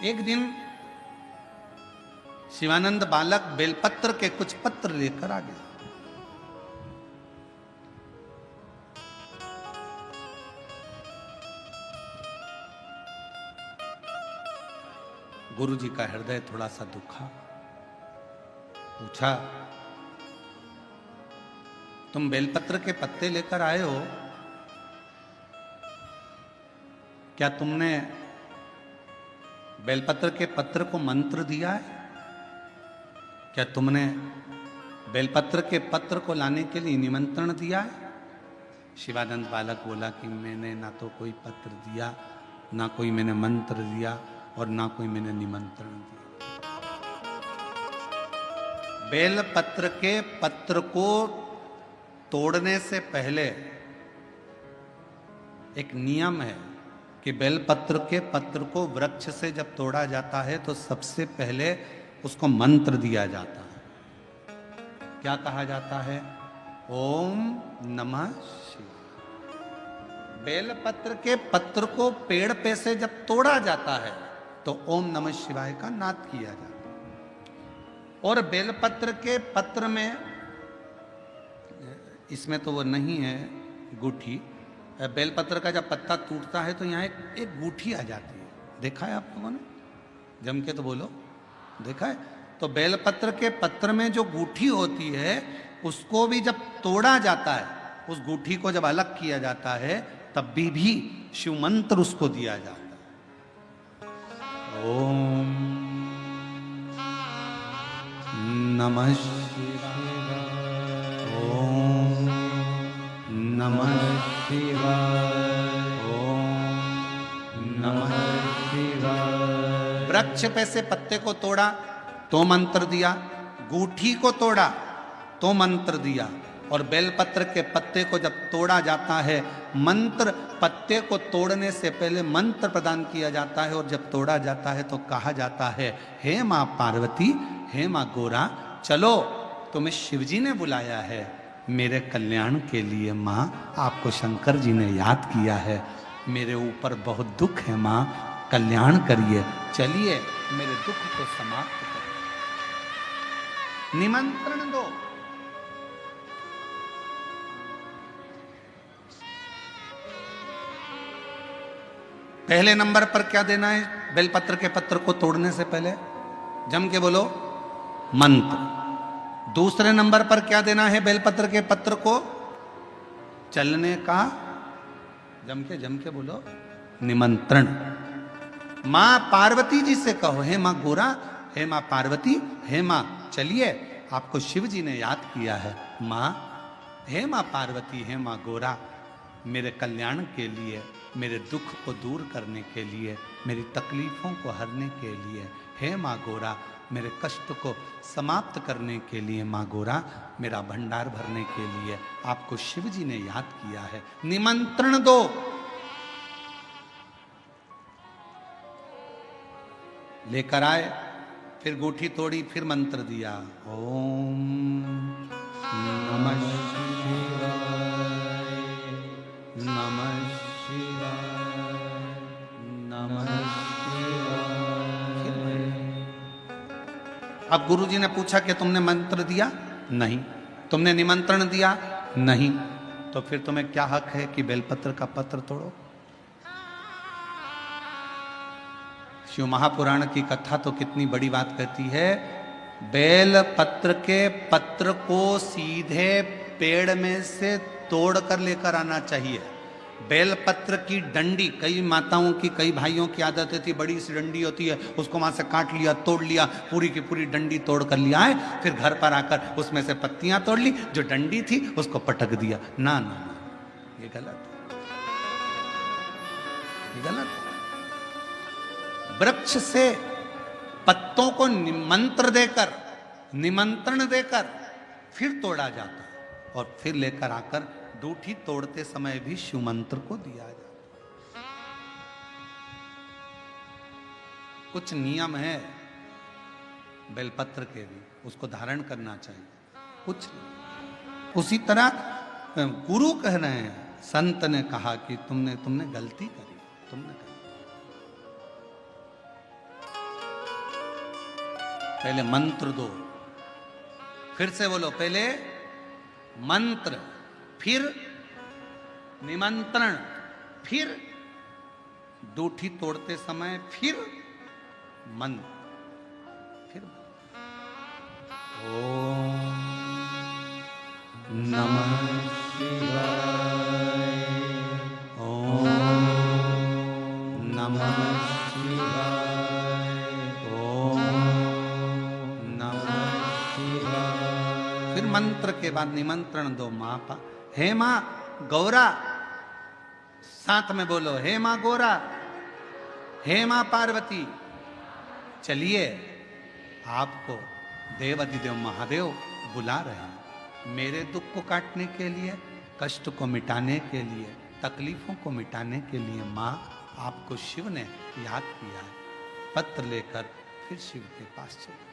एक दिन शिवानंद बालक बेलपत्र के कुछ पत्र लेकर आ गया। गुरु जी का हृदय थोड़ा सा दुखा। पूछा, तुम बेलपत्र के पत्ते लेकर आए हो, क्या तुमने बेलपत्र के पत्र को मंत्र दिया है? क्या तुमने बेलपत्र के पत्र को लाने के लिए निमंत्रण दिया है? शिवानंद बालक बोला कि मैंने ना तो कोई पत्र दिया, ना कोई मैंने मंत्र दिया और ना कोई मैंने निमंत्रण दिया। बेलपत्र के पत्र को तोड़ने से पहले एक नियम है कि बेलपत्र के पत्र को वृक्ष से जब तोड़ा जाता है तो सबसे पहले उसको मंत्र दिया जाता है। क्या कहा जाता है? ओम नमः शिवाय। बेलपत्र के पत्र को पेड़ पे से जब तोड़ा जाता है तो ओम नमः शिवाय का नाद किया जाता है। और बेलपत्र के पत्र में, इसमें तो वो नहीं है गूठी, बेलपत्र का जब पत्ता टूटता है तो यहाँ एक गूठी आ जाती है। देखा है आप लोगों ने? जम के तो बोलो, देखा है? तो बेलपत्र के पत्र में जो गूठी होती है उसको भी जब तोड़ा जाता है, उस गूठी को जब अलग किया जाता है तब भी शिव मंत्र उसको दिया जाता है। ओम नमः शिवाय, ओम नमः शिवाय, ओम नमः शिवाय। वृक्ष पे से पत्ते को तोड़ा तो मंत्र दिया, गूठी को तोड़ा तो मंत्र दिया, और बेलपत्र के पत्ते को जब तोड़ा जाता है, मंत्र पत्ते को तोड़ने से पहले मंत्र प्रदान किया जाता है, और जब तोड़ा जाता है तो कहा जाता है, हे माँ पार्वती, हे माँ गोरा, चलो तुम्हें शिवजी ने बुलाया है मेरे कल्याण के लिए। माँ, आपको शंकर जी ने याद किया है, मेरे ऊपर बहुत दुख है माँ, कल्याण करिए, चलिए मेरे दुख को समाप्त करिए, निमंत्रण दो। पहले नंबर पर क्या देना है बेलपत्र के पत्र को तोड़ने से पहले? जम के बोलो, मंत्र। दूसरे नंबर पर क्या देना है बेलपत्र के पत्र को चलने का? जम के बोलो, निमंत्रण। मां पार्वती जी से कहो, हे मां गोरा, हे मां पार्वती, हे मां चलिए, आपको शिव जी ने याद किया है। मां, हे मां पार्वती, हे मां गोरा, मेरे कल्याण के लिए, मेरे दुख को दूर करने के लिए, मेरी तकलीफों को हरने के लिए, हे मां गोरा, मेरे कष्ट को समाप्त करने के लिए, मां गोरा, मेरा भंडार भरने के लिए आपको शिव जी ने याद किया है, निमंत्रण दो। लेकर आए, फिर गूठी तोड़ी, फिर मंत्र दिया, ओम नमः शिवाय, नमः शिवाय, नमः शिवाय। अब गुरु जी ने पूछा कि तुमने मंत्र दिया? नहीं। तुमने निमंत्रण दिया? नहीं। तो फिर तुम्हें क्या हक है कि बेलपत्र का पत्र तोड़ो? शिव महापुराण की कथा तो कितनी बड़ी बात कहती है। बेल पत्र के पत्र को सीधे पेड़ में से तोड़ कर लेकर आना चाहिए। बेलपत्र की डंडी, कई माताओं की, कई भाइयों की आदत होती है, बड़ी सी डंडी होती है, उसको वहां से काट लिया, तोड़ लिया, पूरी की पूरी डंडी तोड़ कर लिया है, फिर घर पर आकर उसमें से पत्तियां तोड़ ली, जो डंडी थी उसको पटक दिया। ना ना ना, ये गलत, ये गलत। वृक्ष से पत्तों को निमंत्रण देकर फिर तोड़ा जाता है, और फिर लेकर आकर दूठी तोड़ते समय भी शिव मंत्र को दिया जाता। कुछ नियम है बेलपत्र के भी, उसको धारण करना चाहिए, कुछ नहीं। उसी तरह गुरु कह रहे हैं, संत ने कहा कि तुमने गलती करी, तुमने करी। पहले मंत्र दो, फिर से बोलो, पहले मंत्र, फिर निमंत्रण, फिर दूठी तोड़ते समय, फिर मंत्र, फिर ओम नमः शिवाय, ओम नमः शिवाय, ओम नमः शिवाय। फिर मंत्र के बाद निमंत्रण दो माँ का, हे माँ गौरा, साथ में बोलो, हे माँ गौरा, हे माँ पार्वती, चलिए आपको देवाधिदेव महादेव बुला रहे हैं मेरे दुख को काटने के लिए, कष्ट को मिटाने के लिए, तकलीफों को मिटाने के लिए। माँ आपको शिव ने याद किया है। पत्र लेकर फिर शिव के पास चले।